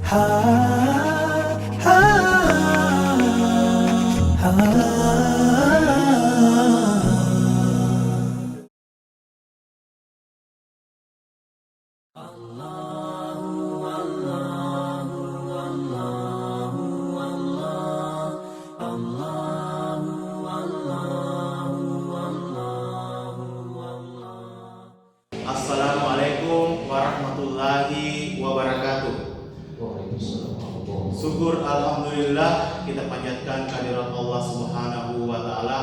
Assalamualaikum warahmatullahi wabarakatuh. Syukur alhamdulillah kita panjatkan kehadirat Allah Subhanahu wa taala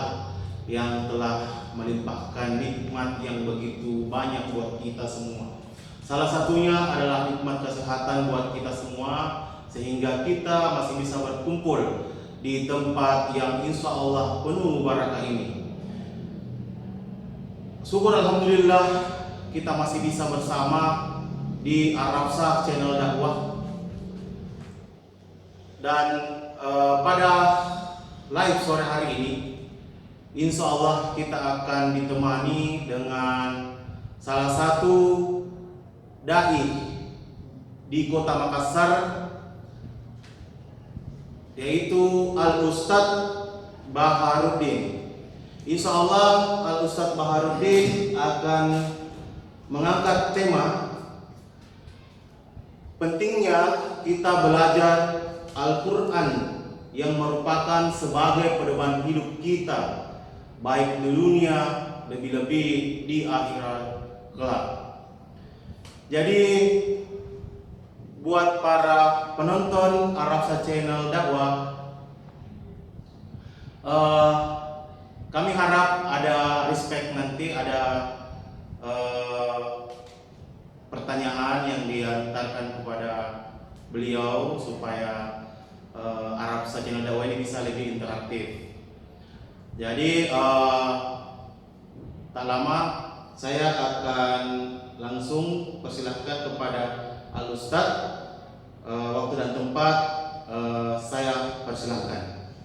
yang telah melimpahkan nikmat yang begitu banyak buat kita semua. Salah satunya adalah nikmat kesehatan buat kita semua, sehingga kita masih bisa berkumpul di tempat yang insya Allah penuh barakah ini. Syukur alhamdulillah kita masih bisa bersama di Arafsah channel dakwah. Dan pada live sore hari ini, insya Allah kita akan ditemani dengan salah satu dai di Kota Makassar, yaitu Al-Ustadz Baharuddin. Insya Allah Al-Ustadz Baharuddin akan mengangkat tema pentingnya kita belajar Al-Quran yang merupakan sebagai pedoman hidup kita, baik di dunia, lebih-lebih di akhirat kelak. Jadi buat para penonton Arafsah channel dakwah, kami harap ada respect, nanti ada pertanyaan yang diantarkan kepada beliau supaya Arafsah channel dakwah ini bisa lebih interaktif. Jadi tak lama saya akan langsung persilahkan kepada Al-Ustadz. Waktu dan tempat saya persilahkan.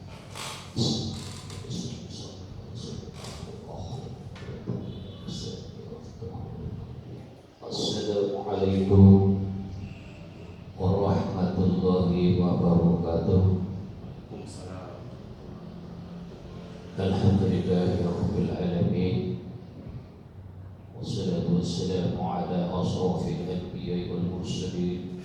Assalamualaikum warahmatullahi wabarakatuh. Alhamdulillahirabbil alamin. Wassalatu wassalamu ala asrofil anbiya'i wal mursalin,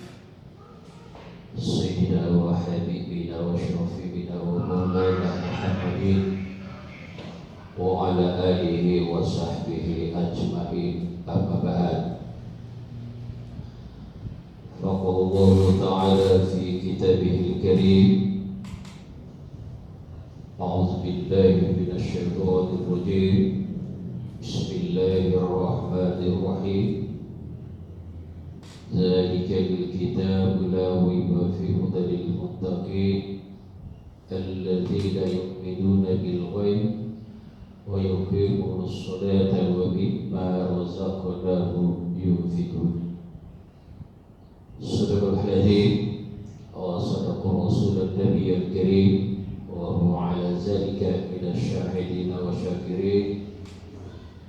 sayyidina wa habibina wa syarafina wa maulana Muhammadin wa ala alihi wa sahbihi ajma'in. Amma ba'd. فقال الله تعالى في كتابه الكريم: أعوذ بالله من الشيطان الرجيم، بسم الله الرحمن الرحيم، ذلك الكتاب لا ريب فيه هدى للمتقين الذين يؤمنون بالغيب ويقيمون الصلاة ومما رزقناهم ينفقون. صدق الحديث وصدق رسول النبي الكريم وهو على ذلك من الشاهدين والشاكرين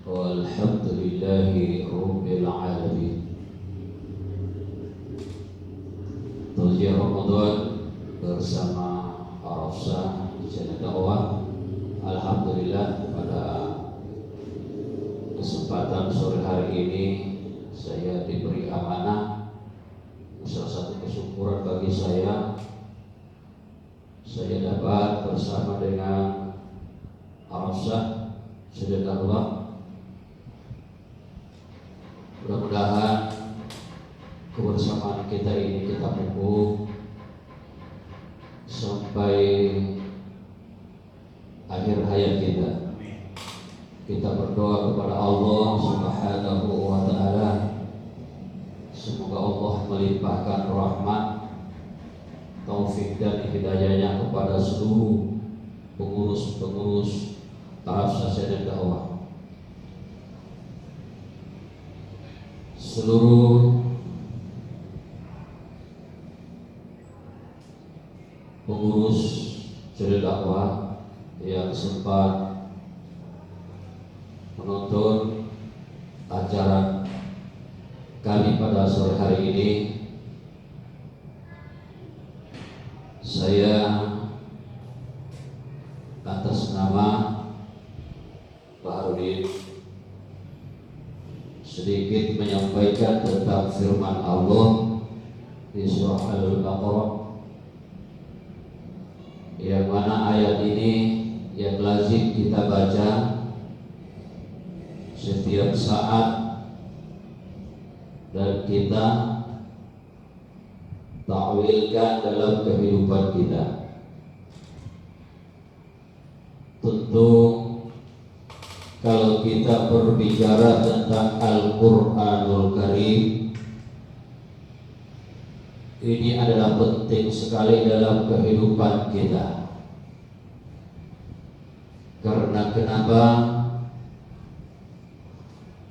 والحمد لله رب العالمين. Tausiah Ramadan bersama Arafsah di channel dakwah. Alhamdulillah pada kesempatan sore hari ini saya diberi amanah. Salah satu kesyukuran bagi saya dapat bersama dengan Arafsah channel dakwah. Mudah-mudahan kebersamaan kita ini kita pupuk sampai akhir hayat kita. Kita berdoa kepada Allah Subhanahu wa taala, semoga Allah melimpahkan rahmat, taufik dan hidayahnya kepada seluruh pengurus-pengurus Arafsah channel dakwah, seluruh pengurus channel dakwah yang sempat menonton acara kami pada sore hari ini. Saya atas nama Pak Harudin sedikit menyampaikan tentang firman Allah di surah Al-Baqarah, yang mana ayat ini yang lazim kita baca setiap saat dan kita takwilkan dalam kehidupan kita. Tentu kalau kita berbicara tentang Al-Quranul Karim, ini adalah penting sekali dalam kehidupan kita. Karena kenapa?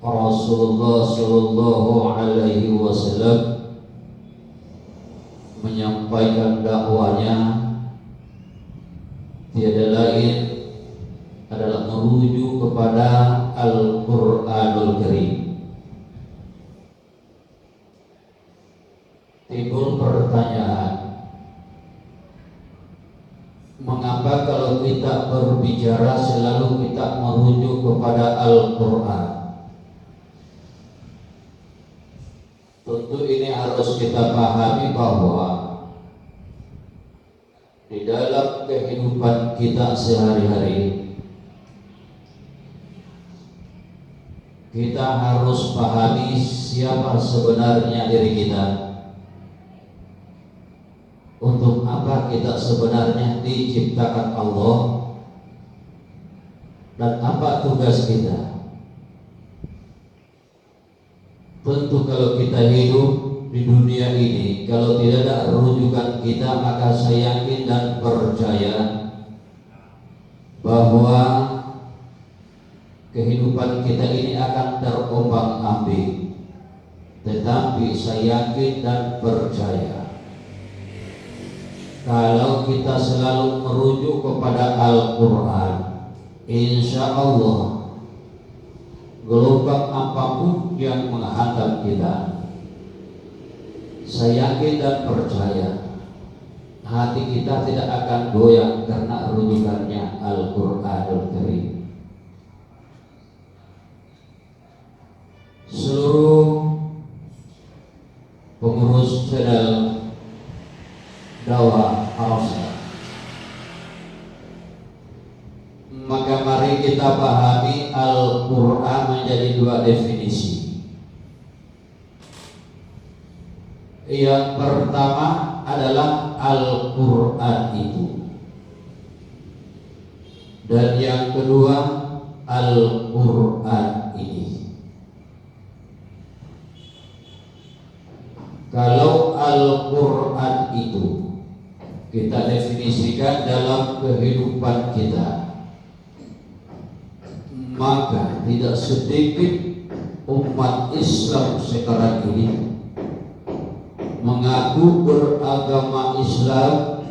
Rasulullah Shallallahu Alaihi Wasallam menyampaikan dakwanya tiada lain adalah merujuk kepada Al-Quranul Karim. Timbul pertanyaan, mengapa kalau kita berbicara selalu kita merujuk kepada Al-Quran? Tentu ini harus kita pahami bahwa di dalam kehidupan kita sehari-hari kita harus pahami siapa sebenarnya diri kita, untuk apa kita sebenarnya diciptakan Allah, dan apa tugas kita. Tentu kalau kita hidup di dunia ini, kalau tidak ada rujukan kita, maka saya yakin dan percaya bahwa kehidupan kita ini akan terombang-ambing. Tetapi saya yakin dan percaya kalau kita selalu merujuk kepada Al-Quran, insya Allah gelombang apapun yang menghantam kita, saya yakin dan percaya hati kita tidak akan goyang karena rujukannya Al-Quranul Karim. Seluruh pengurus channel dakwah Arafah, maka mari kita pahami Al-Quran menjadi dua definisi. Yang pertama adalah Al-Quran itu, dan yang kedua Al-Quran ini. Kalau Al-Quran itu kita definisikan dalam kehidupan kita, maka tidak sedikit umat Islam sekarang ini mengaku beragama Islam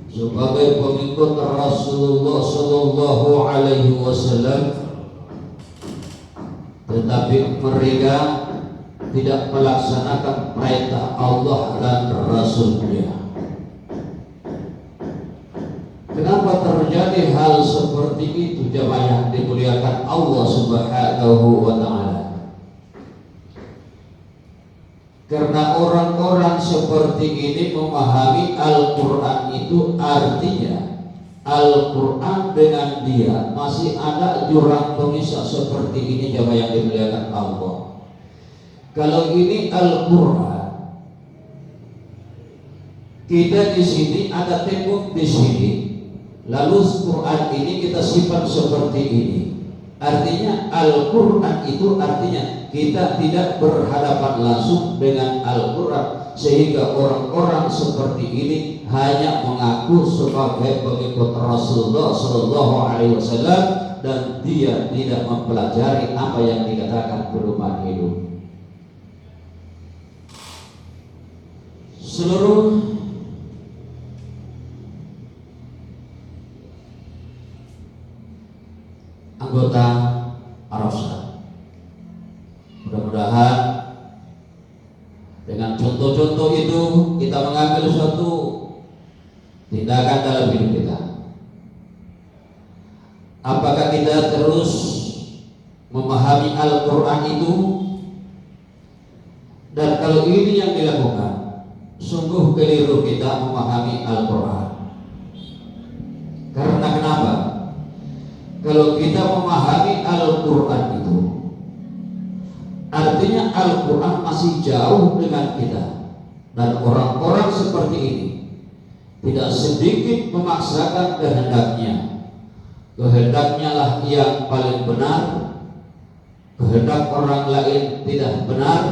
sebagai pengikut Rasulullah Shallallahu Alaihi Wasallam, tetapi mereka tidak melaksanakan perintah Allah dan Rasul-Nya. Kenapa terjadi hal seperti itu, jemaah yang dimuliakan Allah Subhanahu wa Ta'ala? Karena orang-orang seperti ini memahami Al-Quran itu artinya Al-Quran dengan dia masih ada jurang pemisah seperti ini, jemaah yang dimuliakan Allah. Kalau ini Al-Quran, kita di sini ada tembok di sini, lalu Quran ini kita simpan seperti ini. Artinya Al-Quran itu artinya kita tidak berhadapan langsung dengan Al-Quran, sehingga orang-orang seperti ini hanya mengaku sebagai pengikut Rasulullah Shallallahu Alaihi Wasallam dan dia tidak mempelajari apa yang dikatakan pedoman hidup. Seluruh anggota Arafah, mudah-mudahan dengan contoh-contoh itu kita mengambil suatu tindakan dalam hidup kita. Apakah kita terus memahami Al-Quran itu? Dan kalau ini yang dilakukan, sungguh keliru kita memahami Al-Quran. Karena kenapa? Kalau kita memahami Al-Quran itu, artinya Al-Quran masih jauh dengan kita. Dan orang-orang seperti ini tidak sedikit memaksakan kehendaknya. Kehendaknya lah yang paling benar, kehendak orang lain tidak benar,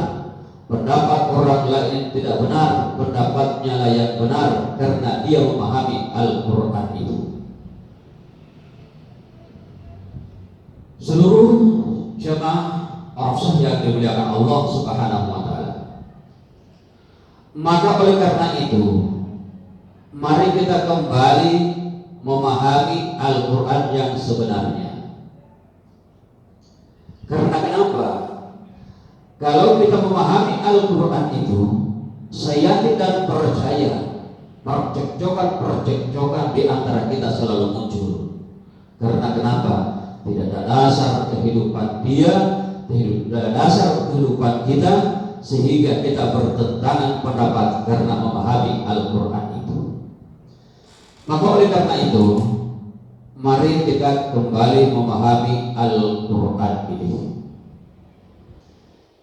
pendapat orang lain tidak benar, pendapatnya lah yang benar, karena dia memahami Al-Quran itu. Seluruh jemaah Arafah yang dimuliakan Allah Subhanahu wa Ta'ala, maka oleh karena itu, mari kita kembali memahami Al-Quran yang sebenarnya. Karena kenapa? Kalau kita memahami Al-Quran itu, saya tidak percaya percekcokan di antara kita selalu muncul. Karena kenapa? Tidak ada dasar kehidupan dia, tidak ada dasar kehidupan kita, sehingga kita bertentangan pendapat karena memahami Al-Quran itu. Maka oleh karena itu, mari kita kembali memahami Al-Quran ini.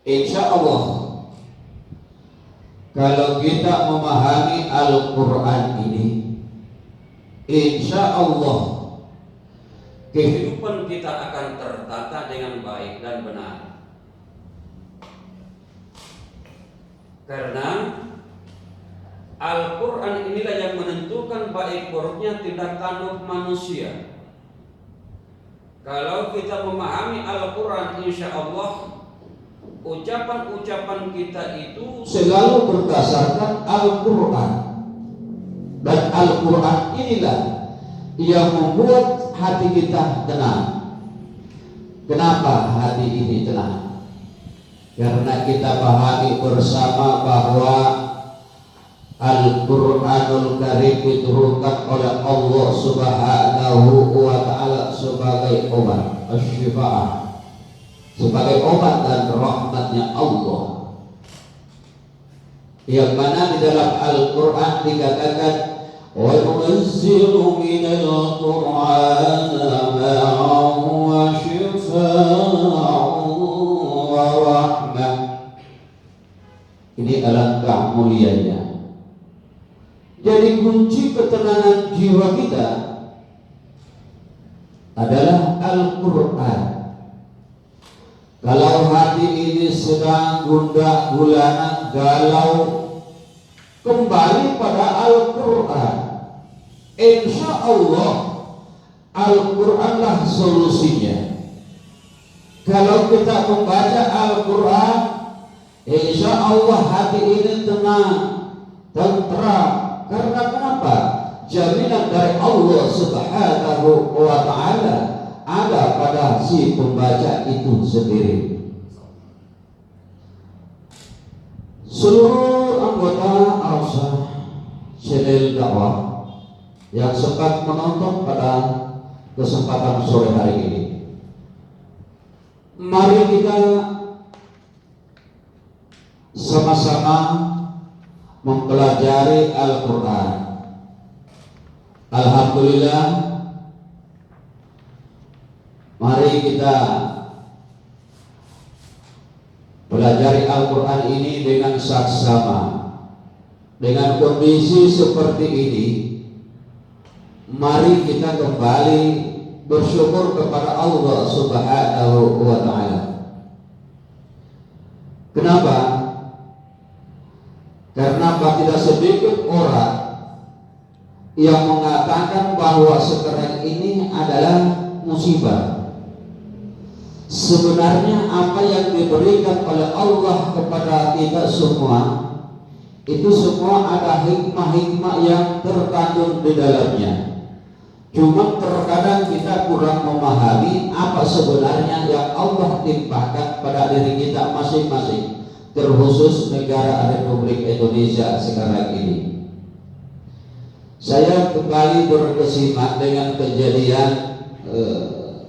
Insya Allah, kalau kita memahami Al-Quran ini, insya Allah kehidupan kita akan tertata dengan baik dan benar. Karena Al-Quran inilah yang menentukan baik buruknya tindak tanduk manusia. Kalau kita memahami Al-Quran, insya Allah ucapan-ucapan kita itu selalu berdasarkan Al-Quran. Dan Al-Quran inilah yang membuat hati kita tenang. Kenapa hati ini tenang? Karena kita pahami bersama bahwa Al-Quranul Karim diturunkan oleh Allah Subhanahu wa Ta'ala sebagai obat, asy-syifaa, sebagai obat dan rahmatnya Allah. Yang mana di dalam Al-Quran dikatakan, wa yunazzilu minal Qur'ani ma huwa syifaa'un wa rahmah. Ini alangkah mulianya. Jadi kunci ketenangan jiwa kita adalah Al-Quran. Kalau hati ini sedang gundah gulana, galau, kembali pada Al-Quran. Insya Allah Al-Quranlah solusinya. Kalau kita membaca Al-Quran, insya Allah hati ini tenang, tentram. Karena kenapa? Jaminan dari Allah Subhanahu wa Ta'ala ada pada si pembaca itu sendiri. Seluruh anggota Arafah channel dakwah yang sempat menonton pada kesempatan sore hari ini, mari kita sama-sama mempelajari Al-Quran. Alhamdulillah, mari kita pelajari Al-Quran ini dengan saksama. Dengan kondisi seperti ini, mari kita kembali bersyukur kepada Allah Subhanahu wa Ta'ala. Kenapa? Karena tidak sedikit orang yang mengatakan bahwa sekarang ini adalah musibah. Sebenarnya apa yang diberikan oleh Allah kepada kita semua, itu semua ada hikmah-hikmah yang terkandung di dalamnya. Cuma terkadang kita kurang memahami apa sebenarnya yang Allah timpakan pada diri kita masing-masing, terkhusus negara Republik Indonesia sekarang ini. Saya kembali berkesimak dengan kejadian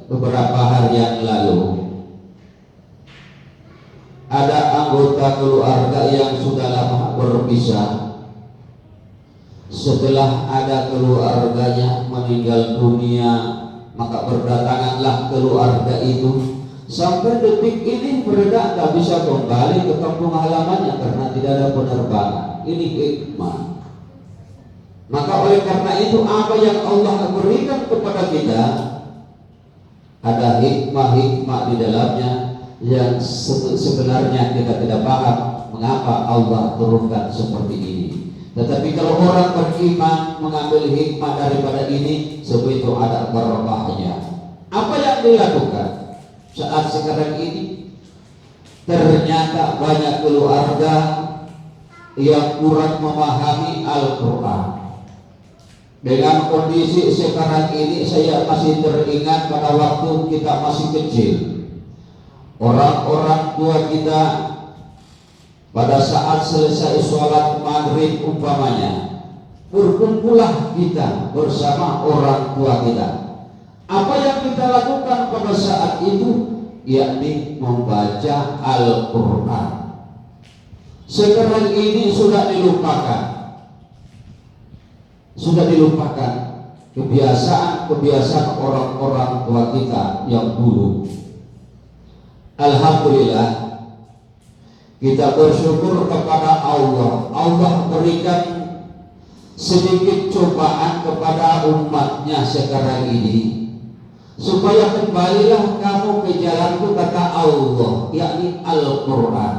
beberapa hari yang lalu. Ada anggota keluarga yang sudah lama berpisah. Setelah ada keluarganya meninggal dunia, maka berdatanganlah keluarga itu. Sampai detik ini mereka tak bisa kembali ke kampung halamannya karena tidak ada penerbangan. Ini hikmah. Maka oleh karena itu, apa yang Allah berikan kepada kita ada hikmah-hikmah di dalamnya yang sebenarnya kita tidak paham mengapa Allah turunkan seperti ini. Tetapi kalau orang beriman mengambil hikmah daripada ini, sebegitu ada barokahnya. Apa yang dilakukan saat sekarang ini? Ternyata banyak keluarga yang kurang memahami Al-Quran. Dengan kondisi sekarang ini, saya masih teringat pada waktu kita masih kecil. Orang-orang tua kita pada saat selesai sholat maghrib umpamanya, berkumpullah kita bersama orang tua kita. Apa yang kita lakukan pada saat itu? Yakni membaca Al-Quran. Sekarang ini sudah dilupakan. Sudah dilupakan kebiasaan orang-orang tua kita yang dulu. Alhamdulillah, kita bersyukur kepada Allah. Allah berikan sedikit cobaan kepada umatnya sekarang ini, supaya kembalilah kamu ke jalanku, kata Allah, yakni Al-Quran.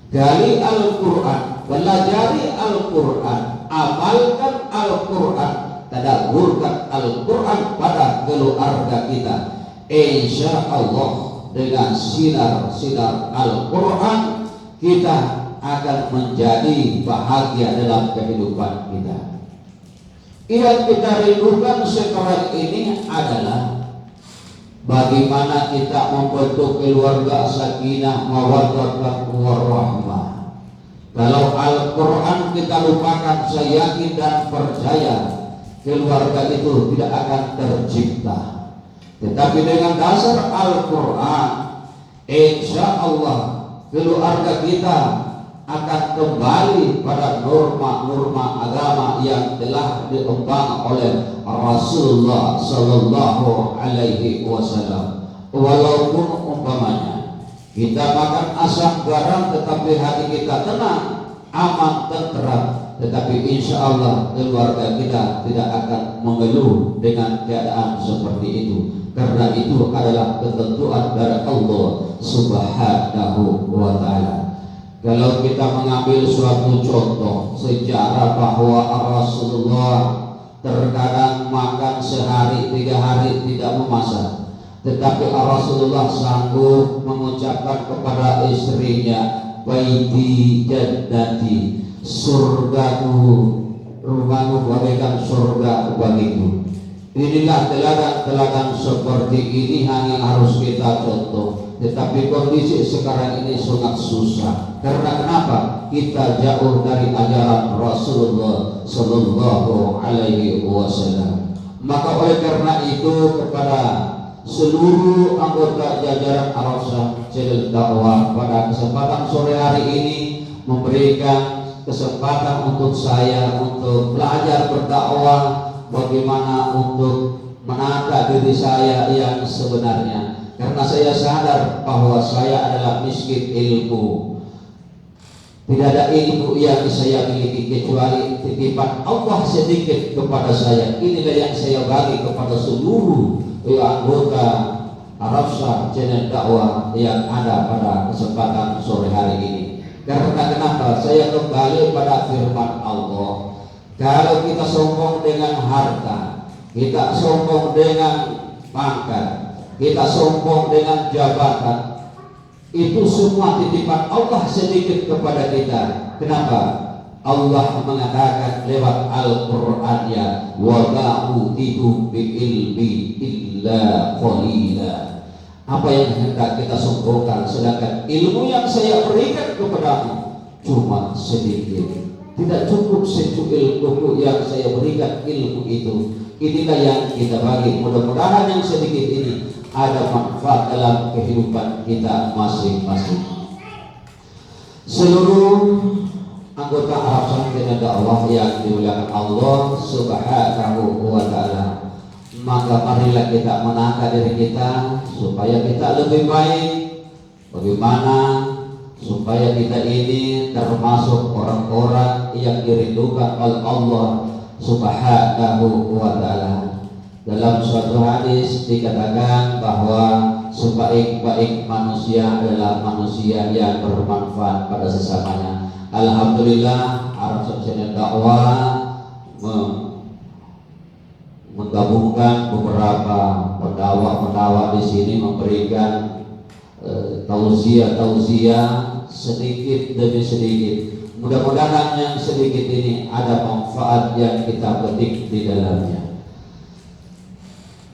Gali Al-Quran, pelajari Al-Quran, amalkan Al-Quran, tadabburkan Al-Quran pada keluarga kita. Insya Allah dengan sinar-sinar Al-Quran kita akan menjadi bahagia dalam kehidupan kita. Yang kita rindukan sekarang ini adalah bagaimana kita membentuk keluarga sakinah, mawaddah, warahmah. Kalau Al-Quran kita lupakan, saya yakin dan percaya keluarga itu tidak akan tercipta. Tetapi dengan dasar Al-Quran, insya Allah keluarga kita akan kembali pada norma-norma agama yang telah diemban oleh Rasulullah Sallallahu Alaihi Wasallam. Walaupun umpamanya kita makan asam garam, tetapi hati kita tenang, aman, tentram, tetapi insya Allah keluarga kita tidak akan mengeluh dengan keadaan seperti itu, karena itu adalah ketentuan dari Allah Subhanahu wa Ta'ala. Kalau kita mengambil suatu contoh sejarah bahwa Rasulullah terkadang makan sehari 3 hari tidak memasak, tetapi Rasulullah sanggup mengucapkan kepada istrinya, baiti jannati, surgaku, rumahmu bagaikan surga bagiku. Inilah teladan-teladan seperti ini yang harus kita contoh. Tetapi kondisi sekarang ini sangat susah. Karena kenapa? Kita jauh dari ajaran Rasulullah Sallallahu Alaihi Wasallam. Maka oleh karena itu, kepada seluruh anggota jajaran Al-Arsyad Channel Dakwah pada kesempatan sore hari ini memberikan kesempatan untuk saya untuk belajar berdakwah, bagaimana untuk menata diri saya yang sebenarnya. Karena saya sadar bahwa saya adalah miskin ilmu. Tidak ada ilmu yang saya miliki kecuali titipan Allah sedikit kepada saya. Inilah yang saya bagi kepada seluruh anggota Al-Arsyad Channel Dakwah yang ada pada kesempatan sore hari ini. Karena kenapa? Saya kembali pada firman Allah. Kalau kita sombong dengan harta, kita sombong dengan pangkat, kita sombong dengan jabatan, itu semua titipan Allah sedikit kepada kita. Kenapa? Allah mengatakan lewat Al-Qur'annya, wa ma'utitu bi'ilmi illa qalila. Apa yang hendak kita sombongkan, sedangkan ilmu yang saya berikan kepadamu cuma sedikit. Tidak cukup secuil buku yang saya berikan ilmu itu. Inilah yang kita bagi. Mudah-mudahan yang sedikit ini ada manfaat dalam kehidupan kita masing-masing. Seluruh anggota Arab Saudi dakwah yang dimuliakan Allah Subhanahu wa taala, maka marilah kita menata diri kita supaya kita lebih baik. Bagaimana supaya kita ini termasuk orang-orang yang dirindukan oleh Allah Subhanahu wa taala. Dalam suatu hadis dikatakan bahwa sebaik-baik manusia adalah manusia yang bermanfaat pada sesamanya. Alhamdulillah, Arab Saudi Dakwah menggabungkan beberapa pendakwa di sini memberikan tausiah sedikit demi sedikit. Mudah-mudahan yang sedikit ini ada manfaat yang kita petik di dalamnya.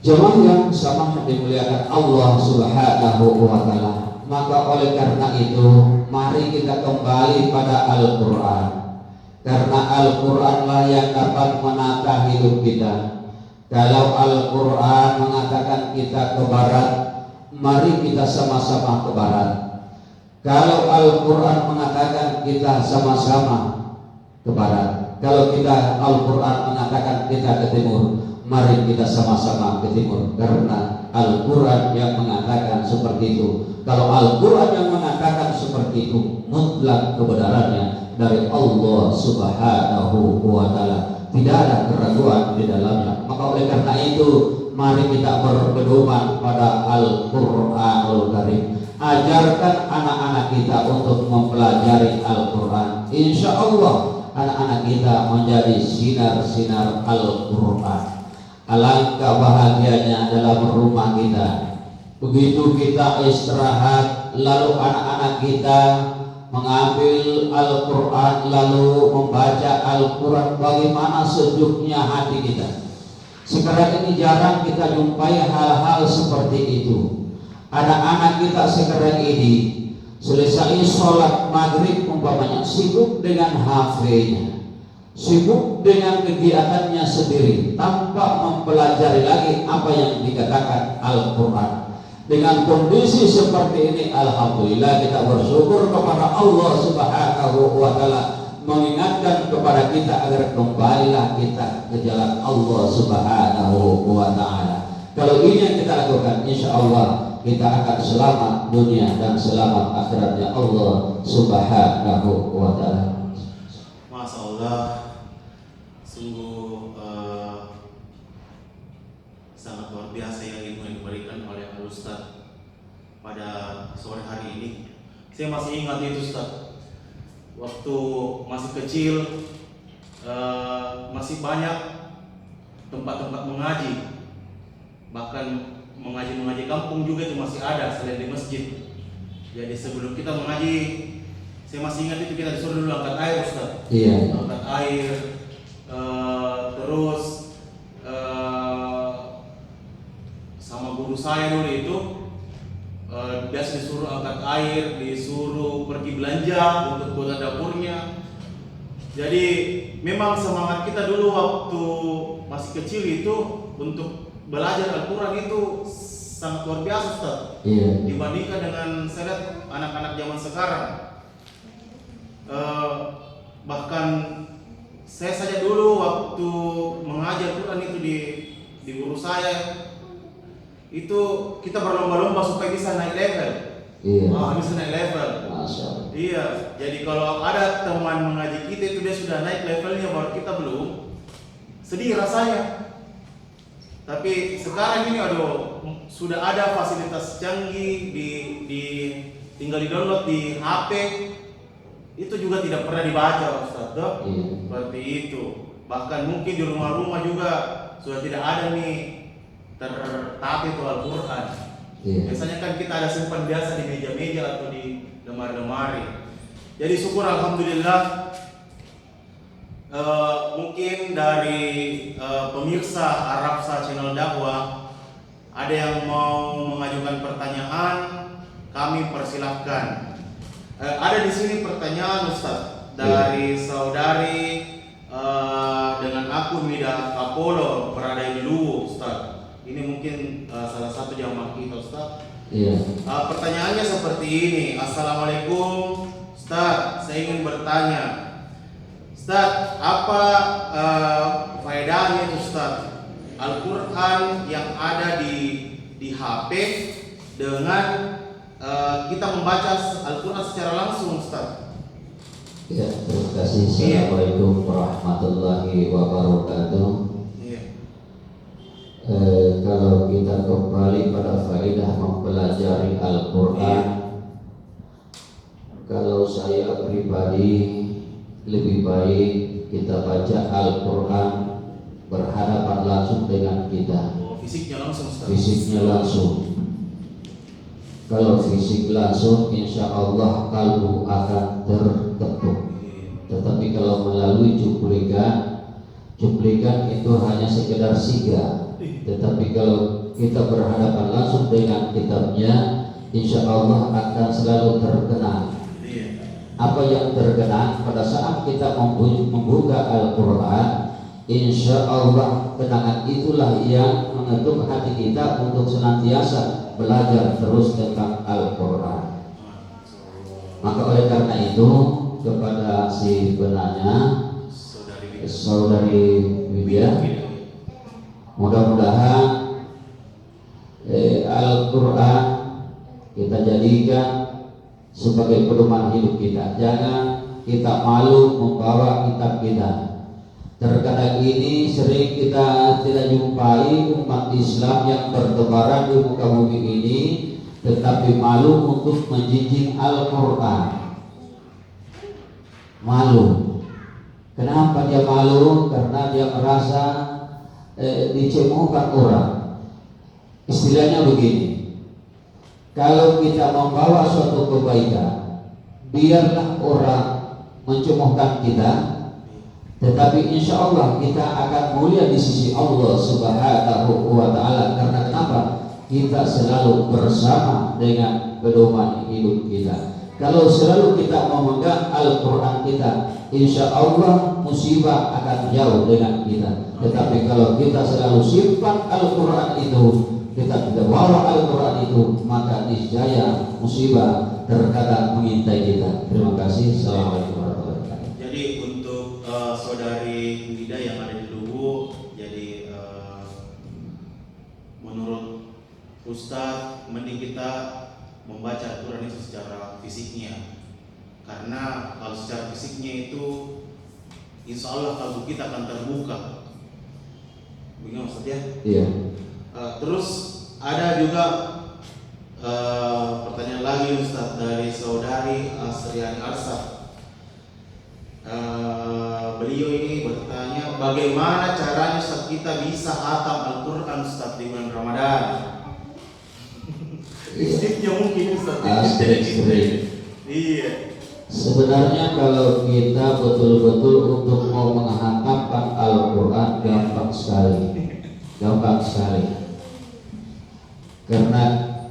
Jemaah yang sama dimuliakan Allah Subhanahu wa taala, maka oleh karena itu mari kita kembali pada Al-Qur'an. Karena Al-Qur'anlah yang dapat menata hidup kita. Kalau Al-Qur'an mengatakan kita ke barat, mari kita sama-sama ke barat. Kalau Al-Quran mengatakan kita sama-sama ke barat, kalau Al-Quran mengatakan kita ke timur, mari kita sama-sama ke timur. Karena Al-Quran yang mengatakan seperti itu. Kalau Al-Quran yang mengatakan seperti itu, mutlak kebenarannya dari Allah Subhanahu wa taala. Tidak ada keraguan di dalamnya. Maka oleh karena itu, mari kita berpedoman pada Al-Quranul Karim. Ajarkan anak-anak kita untuk mempelajari Al-Quran. Insya Allah anak-anak kita menjadi sinar-sinar Al-Quran. Alangkah bahagianya dalam rumah kita. Begitu kita istirahat, lalu anak-anak kita mengambil Al-Quran, lalu membaca Al-Quran, bagaimana sejuknya hati kita. Sekarang ini jarang kita jumpai hal-hal seperti itu. Anak-anak kita sekarang ini selesai sholat maghrib umpamanya sibuk dengan HP-nya, sibuk dengan kegiatannya sendiri tanpa mempelajari lagi apa yang dikatakan Al-Quran. Dengan kondisi seperti ini, alhamdulillah kita bersyukur kepada Allah Subhanahu wa taala, mengingatkan kepada kita agar kembalilah kita ke jalan Allah Subhanahu wa taala. Kalau ini yang kita lakukan, insya Allah kita akan selamat dunia dan selamat akhiratnya Allah Subhanahu wa taala. Masya Allah, sungguh sangat luar biasa yang diberikan oleh Al-Ustaz pada sore hari ini. Saya masih ingat itu, Ustaz, waktu masih kecil masih banyak tempat-tempat mengaji, bahkan mengaji kampung juga itu masih ada selain di masjid. Jadi sebelum kita mengaji, saya masih ingat itu kita disuruh dulu angkat air, Ustaz. Iya. Angkat air, terus sama guru saya dulu itu biasa disuruh angkat air, disuruh pergi belanja untuk kuota dapurnya. Jadi memang semangat kita dulu waktu masih kecil itu untuk belajar Al-Quran itu sangat luar biasa, Ustaz. Iya. Dibandingkan dengan saya lihat anak-anak zaman sekarang. Bahkan saya saja dulu waktu mengajar Quran itu di guru saya itu kita berlomba-lomba supaya bisa naik level. Iya. Bisa naik level. Masya Allah. Iya. Jadi kalau ada teman mengaji kita itu dia sudah naik levelnya baru kita belum, sedih rasanya. Tapi sekarang ini sudah ada fasilitas canggih di tinggal di download di HP, itu juga tidak pernah dibaca, Ustaz. Iya. Seperti itu. Bahkan mungkin di rumah-rumah juga sudah tidak ada nih tertata itu Al-Quran. Iya. Biasanya kan kita ada simpan biasa di meja-meja atau di lemari-lemari. Jadi syukur alhamdulillah. Mungkin dari pemirsa Arabsa Channel Dakwah ada yang mau mengajukan pertanyaan, kami persilahkan. Ada di sini pertanyaan, Ustaz. dari saudari dengan akun Mida Kapolo berada di Luwu, Ustaz. Ini mungkin salah satu jamaah kita, Ustaz. Iya. Pertanyaannya seperti ini. Assalamualaikum, Ustaz. Saya ingin bertanya, Ustaz, apa faedahnya, Ustaz, Al-Quran yang ada di HP dengan kita membaca Al-Quran secara langsung, Ustaz? Ya, terima kasih. Assalamualaikum warahmatullahi wabarakatuh. Iya. Kalau kita kembali pada faedah mempelajari Al-Quran, kalau saya pribadi lebih baik kita baca Al-Quran berhadapan langsung dengan kita. Fisiknya langsung, Ustaz. Fisiknya langsung. Kalau fisik langsung, insya Allah kalbu akan terketuk. Tetapi kalau melalui cuplikan itu hanya sekedar siga. Tetapi kalau kita berhadapan langsung dengan kitabnya, insya Allah akan selalu terkenang. Apa yang terkenang pada saat kita membuka Al-Quran, insya Allah kenangan itulah yang mengetuk hati kita untuk senantiasa belajar terus tentang Al-Quran. Maka oleh karena itu, kepada si penanya, Saudari Widya, mudah-mudahan Al-Quran kita jadikan sebagai pedoman hidup kita. Jangan kita malu membawa kitab kita. Terkadang ini sering kita tidak jumpai umat Islam yang bertebaran di muka bumi ini, tetapi malu untuk menjinjing Al-Quran. Malu. Kenapa dia malu? Karena dia merasa dicemukan orang. Istilahnya begini, kalau kita membawa suatu kebaikan, biarlah orang mencemukan kita, tetapi insya Allah kita akan mulia di sisi Allah Subhanahu wa Ta'ala. Karena kenapa? Kita selalu bersama dengan pedoman hidup kita. Kalau selalu kita memegang Al-Quran kita, insya Allah musibah akan jauh dengan kita. Tetapi kalau kita selalu simpan Al-Quran itu, kita tidak bawa Al-Quran itu, maka niscaya musibah terkadang mengintai kita. Terima kasih. Assalamualaikum warahmatullahi wabarakatuh. Jadi untuk saudari Wida yang ada di Luwu, jadi menurut Ustadz, mending kita membaca Al-Quran itu secara fisiknya, karena kalau secara fisiknya itu insya Allah kalbu kita akan terbuka. Begini Ustadz ya? Iya. Terus ada juga pertanyaan lagi Ustadz dari saudari Asriani Arsa. Beliau ini bertanya, bagaimana caranya Ustadz kita bisa hatam Al-Quran Ustadz di bulan Ramadan? Fisiknya mungkin Ustadz. Iya. Sebenarnya kalau kita betul-betul untuk mau menghatamkan Al-Quran gampang sekali. Karena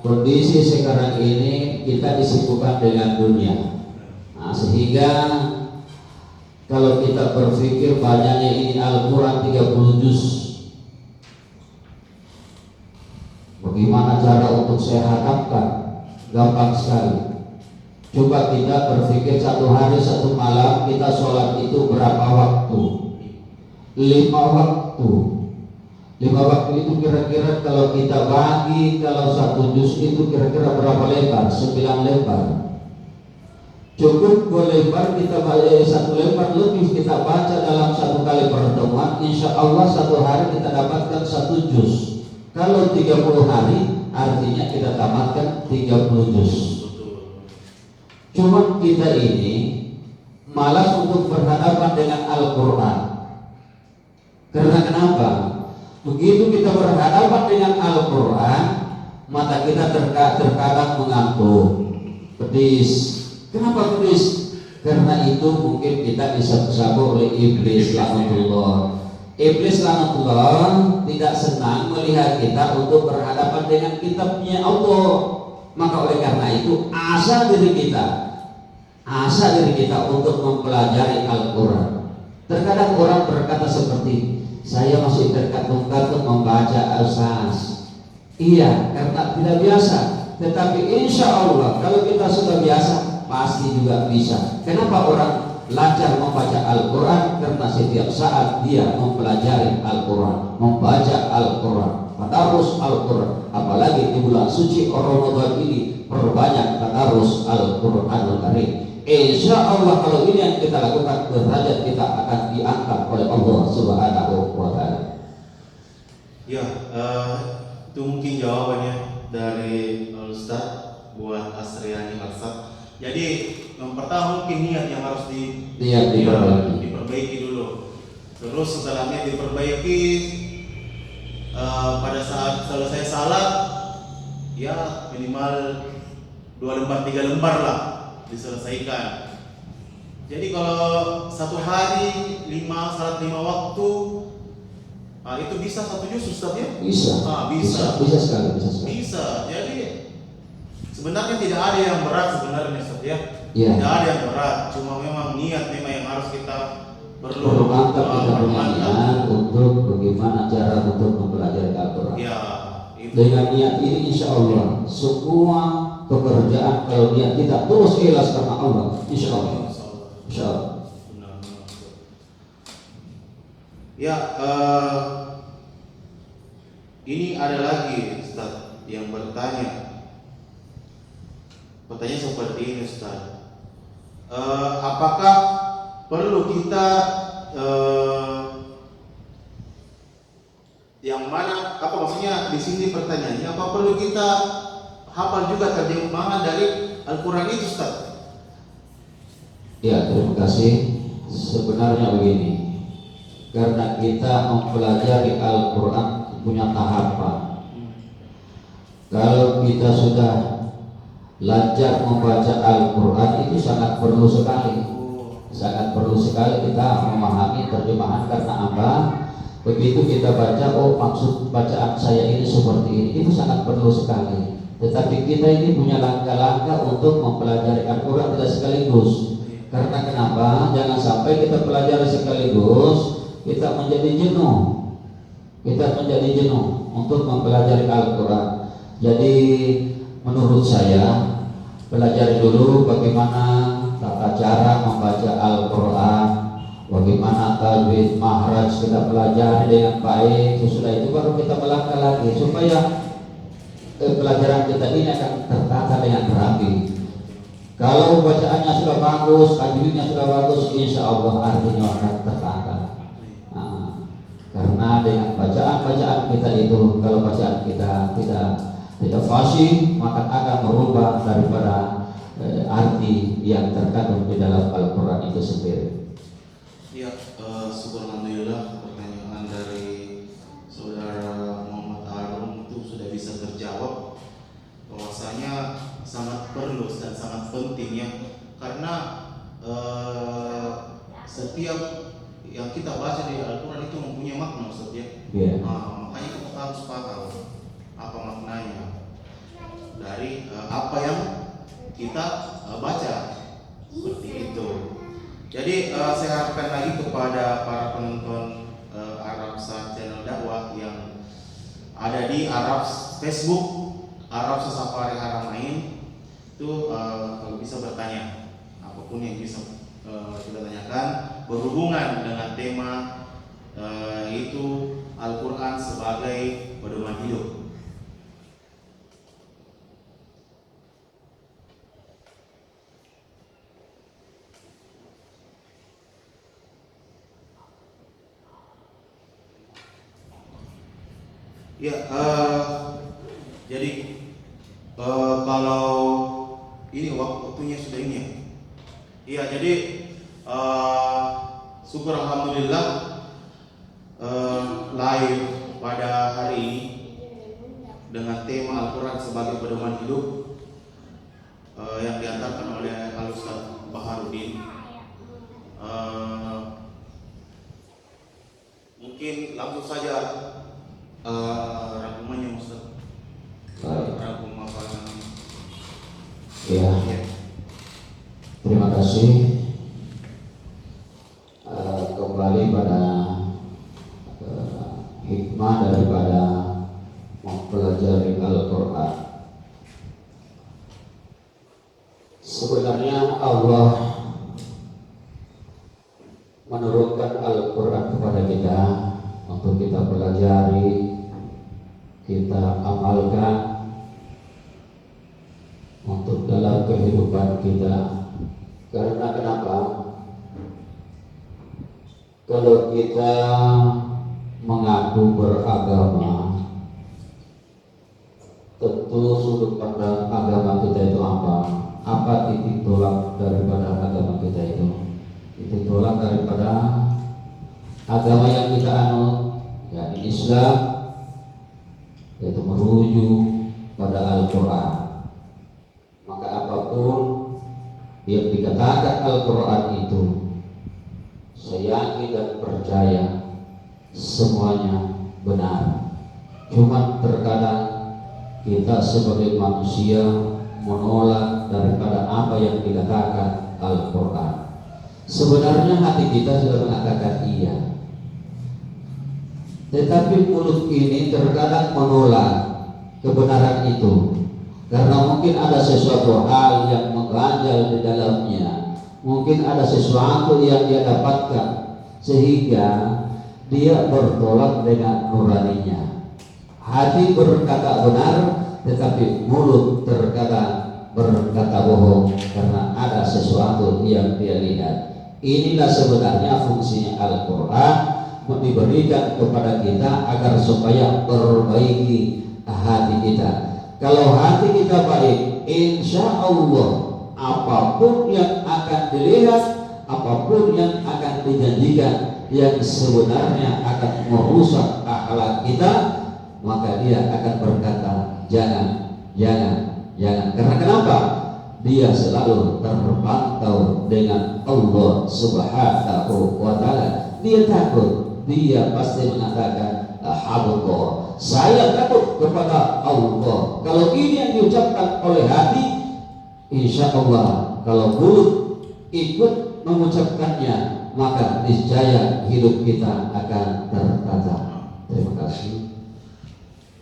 kondisi sekarang ini kita disibukkan dengan dunia. Nah, sehingga kalau kita berpikir banyaknya ini Al-Quran 30 juz, bagaimana cara untuk saya hatamkan? Gampang sekali. Coba kita berpikir satu hari satu malam kita sholat itu berapa waktu? 5 waktu. 5 waktu itu kira-kira kalau kita bagi, kalau 1 juz itu kira-kira berapa lebar? 9 lebar. Cukup 2 lembar kita baca, 1 lembar lebih kita baca dalam 1 kali pertemuan, insya Allah 1 hari kita dapatkan 1 juz. Kalau 30 hari artinya kita tamatkan 30 juz. Cuma kita ini malas untuk berhadapan dengan Al-Quran. Karena kenapa? Begitu kita berhadapan dengan Al-Quran, mata kita terkadang mengantuk, pedis. Kenapa pedis? Karena itu mungkin kita disapu-sapu oleh iblis laknatullah. Iblis laknatullah tidak senang melihat kita untuk berhadapan dengan kitabnya Allah. Maka oleh karena itu asa diri kita, asa diri kita untuk mempelajari Al-Quran. Terkadang orang berkata seperti, saya masih terkatung-katung membaca Al-Sas. Iya, karena tidak biasa. Tetapi insya Allah kalau kita sudah biasa, pasti juga bisa. Kenapa orang lancar membaca Al-Quran? Karena setiap saat dia mempelajari Al-Quran, membaca Al-Quran, tadarus Al-Quran. Apalagi di bulan suci Ramadan ini, perbanyak tadarus Al-Quranul Karim. Insya Allah kalau ini yang kita lakukan, derajat kita akan diangkat oleh Allah Subhanahu wa Ta'ala. Ya, itu mungkin jawabannya dari Ustaz buat Asriani Alsat. Jadi yang pertama mungkin niat yang harus diperbaiki dulu. Terus setelahnya diperbaiki, pada saat selesai salat ya minimal 2 lembar 3 lembar lah diselesaikan. Jadi kalau satu hari salat 5 waktu, itu bisa 1 juz Ustaz ya? Bisa sekali. Bisa. Jadi sebenarnya tidak ada yang berat sebenarnya Ustaz ya. Ya. Tidak ada yang berat, cuma memang niat yang harus kita perlu mantap kita punya niat untuk bagaimana cara untuk mempelajari Al-Quran. Ya, dengan niat ini insya Allah semua pekerjaan kalau niat kita terus ikhlas karena Allah, insya Allah. Benar. Ya, ini ada lagi Ustaz yang bertanya. Pertanyaan seperti ini Ustaz. Apakah perlu kita yang mana? Apa maksudnya di sini pertanyaannya? Apa perlu kita hafal juga terjemahan dari Al-Quran itu Ustaz? Ya, terima kasih. Sebenarnya begini, karena kita mempelajari Al-Quran punya tahapan. Kalau kita sudah lancar membaca Al-Quran itu sangat perlu sekali kita memahami terjemahan. Karena apa? Begitu kita baca, oh maksud bacaan saya ini seperti ini, itu sangat perlu sekali. Tetapi kita ini punya langkah-langkah untuk mempelajari Al-Quran tidak sekaligus. Karena kenapa? Jangan sampai kita pelajari sekaligus, kita menjadi jenuh untuk mempelajari Al-Quran. Jadi menurut saya, pelajari dulu bagaimana tata cara membaca Al-Quran, bagaimana tajwid, makhraj kita pelajari dengan baik. Sesudah itu baru kita melangkah lagi supaya pelajaran kita ini akan tertata dengan rapi. Kalau bacaannya sudah bagus, tajwidnya sudah bagus, insya Allah artinya akan tertata. Karena dengan bacaan kita itu, kalau bacaan kita tidak fasih, maka akan merubah daripada arti yang terkandung di dalam Al-Quran itu sendiri. Ya, subhanallah, pertanyaan dari saudara Muhammad Arum itu sudah bisa terjawab. Bahwasanya sangat perlu dan sangat penting ya, karena setiap yang kita baca di Al-Quran itu mempunyai makna Ustaz ya. Yeah. Makanya kita harus paham apa maknanya dari apa yang kita baca, seperti itu. Jadi saya harapkan lagi kepada para penonton Arabsa channel dakwah yang ada di Facebook Arabsa Safari Haramain itu kalau bisa bertanya apapun yang bisa kita tanyakan berhubungan dengan tema itu Al-Quran sebagai pedoman hidup. Ya, jadi kalau ini waktunya sudah ini ya. Iya, jadi syukur alhamdulillah live pada hari ini dengan tema Al-Quran sebagai pedoman hidup yang diantarkan oleh Al-Ustaz Baharudin. Mungkin langsung saja rangkumannya Ustaz. Rangkum hafalan. Ya. Terima kasih. kasih, kembali pada hikmah daripada mempelajari Al-Quran. Sebenarnya Allah menurunkan Al-Quran kepada kita untuk kita pelajari, kita amalkan untuk dalam kehidupan kita. Karena kenapa? Kalau kita mengaku beragama, tentu sudut pandang agama kita itu apa? Apa titik tolak daripada agama kita itu? Titik tolak daripada agama yang kita anut, yakni Islam, yaitu merujuk pada Al-Quran. Maka apapun yang dikatakan Al-Quran itu, saya yakin dan percaya semuanya benar. Cuma terkadang kita sebagai manusia menolak daripada apa yang dikatakan Al-Quran. Sebenarnya hati kita sudah mengatakan iya, tetapi mulut ini terkadang menolak kebenaran itu, karena mungkin ada sesuatu hal yang mengganjal di dalamnya, mungkin ada sesuatu yang dia dapatkan sehingga dia bertolak dengan nuraninya. Hati berkata benar, tetapi mulut terkadang berkata bohong karena ada sesuatu yang dia lihat. Inilah sebenarnya fungsinya Al-Quran, diberikan kepada kita agar supaya perbaiki hati kita. Kalau hati kita baik, insya Allah apapun yang akan dilihat, apapun yang akan dijanjikan yang sebenarnya akan merusak akhlak kita, maka dia akan berkata jangan. Karena kenapa? Dia selalu terpantau dengan Allah Subhanahu wa Ta'ala. Dia takut, dia pasti mengatakan Allah, saya takut kepada Allah. Kalau ini yang diucapkan oleh hati, insya Allah kalau mulut ikut mengucapkannya, maka niscaya hidup kita akan tertata. Terima kasih.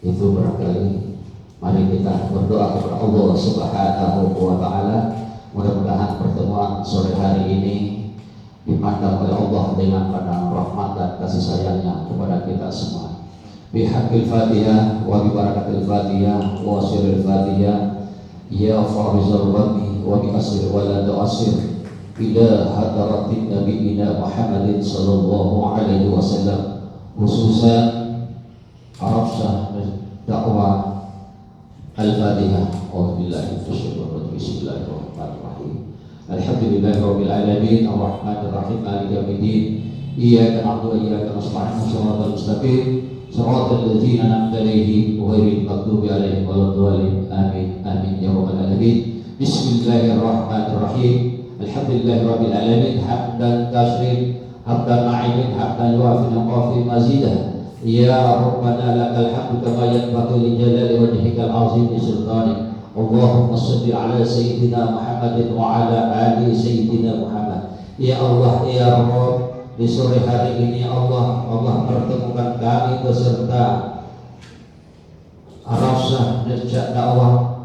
Itu barangkali. Mari kita berdoa kepada Allah Subhanahu wa Ta'ala. Mudah-mudahan pertemuan sore hari ini dipandang oleh Allah dengan pandangan rahmat dan kasih sayangnya kepada kita semua. Bihaqqil Fatihah wa bi barakatil Fatihah wa sirril Fatihah ya farizal wami wa bi asir wa la tu'asir ila hadaratin nabiyina Muhammadin sallallahu alaihi wasallam, khususan Arafsah dakwah Al-Fatihah. Auzubillahi minasyaitonir rajim. Bismillahirrahmanirrahim. Alhamdulillahirabbil alamin, arrahmanir rahim, maliki yaumiddin. Iyyaka na'budu wa iyyaka nasta'in, shiratal mustaqim, shiratal ladzina an'amta 'alaihim ghairil maghdubi 'alaihim waladdallin. Amin. Amin ya rabbal alamin. Bismillahirrahmanirrahim. Alhamdulillahirabbil alamin, hamdan katsiran, hamdan na'imin, hamdan yu'afi qafi mazidah. Ya Rabbana lakal hamdu kama yanbaghi li jalali wajhikal azim bi sultanik. Allahumma shalli ala sayyidina Muhammadin wa ala ali sayyidina Muhammad. Ya Allah, ya Rabb, di sore hari ini Allah pertemukan kami beserta Arafsah Nerja Dakwah.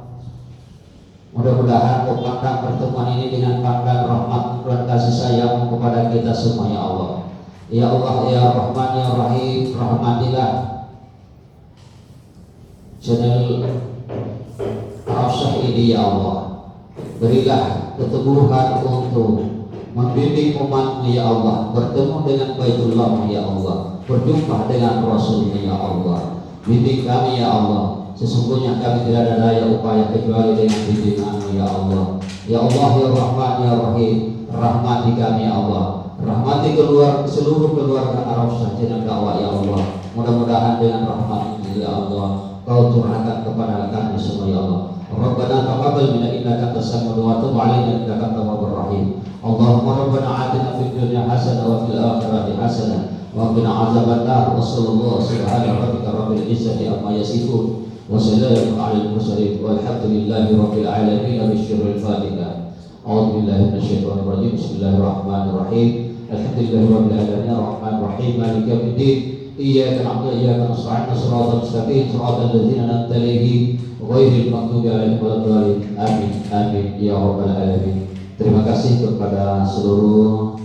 Mudah-mudahan memandang pertemuan ini dengan pandang rahmat dan kasih sayang kepada kita semua, ya Allah. Ya Allah, ya Rahman, ya Rahim, rahmatilah channel Arafsah ini, ya Allah. Berilah keteguhan untuk membimbing umat-Mu, ya Allah, bertemu dengan Baitullah, ya Allah, berjumpa dengan Rasul-Nya, ya Allah. Bimbing kami, ya Allah. Sesungguhnya kami tidak ada daya upaya kecuali dengan bimbingan-Mu, ya Allah. Ya Allah, ya Rahman, ya Rahim, rahmati kami, ya Allah. Rahmati seluruh keluarga Arafsah Channel Dakwah, ya Allah. Mudah-mudahan dengan rahmat-Mu, ya Allah, Kau curahkan kepada kami semua, ya Allah. Rabbana taqabbal minna innaka antas samiul wa tub 'alaina innaka antat tawwabur rahim. Allahumma rabbana atina fid dunya hasanah wa fil akhirati hasanah wa qina adzabannar. Wa sallallahu subhana rabbika rabbil izzati amma yasifun wa salamun 'alal mursalin walhamdulillahi rabbil alamin. Bismillahirrahmanirrahim. A'udzubillahi minasyaitonirrajim. Bismillahirrahmanirrahim. Alhamdulillahirabbil alamin arrahmanir rahim maliki yaumiddin. Iyyaka na'budu wa iyyaka nasta'in shiratal mustaqim shiratal ladzina an'amta 'alaihim ghairil maghdubi 'alaihim waladdallin. Amin. Amin ya rabbal alamin. Terima kasih kepada seluruh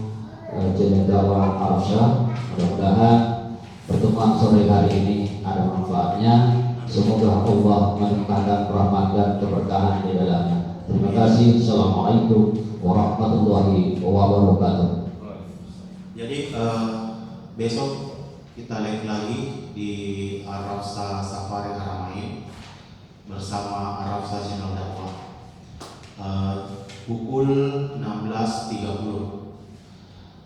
jalan dakwah Arafah. Mudah-mudahan pertemuan sore hari ini ada manfaatnya. Semoga Allah melimpahkan rahmat dan keberkahan di dalamnya. Terima kasih. Assalamualaikum warahmatullahi wabarakatuh. Jadi besok kita live lagi di Arafah Safari Haramain bersama Arafah Channel Dakwah pukul 16.30.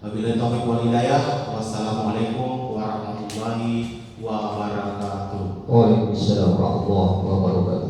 Wabillahi taufiq wal hidayah. Wassalamualaikum warahmatullahi wabarakatuh. Waalaikumsalam warahmatullahi wabarakatuh.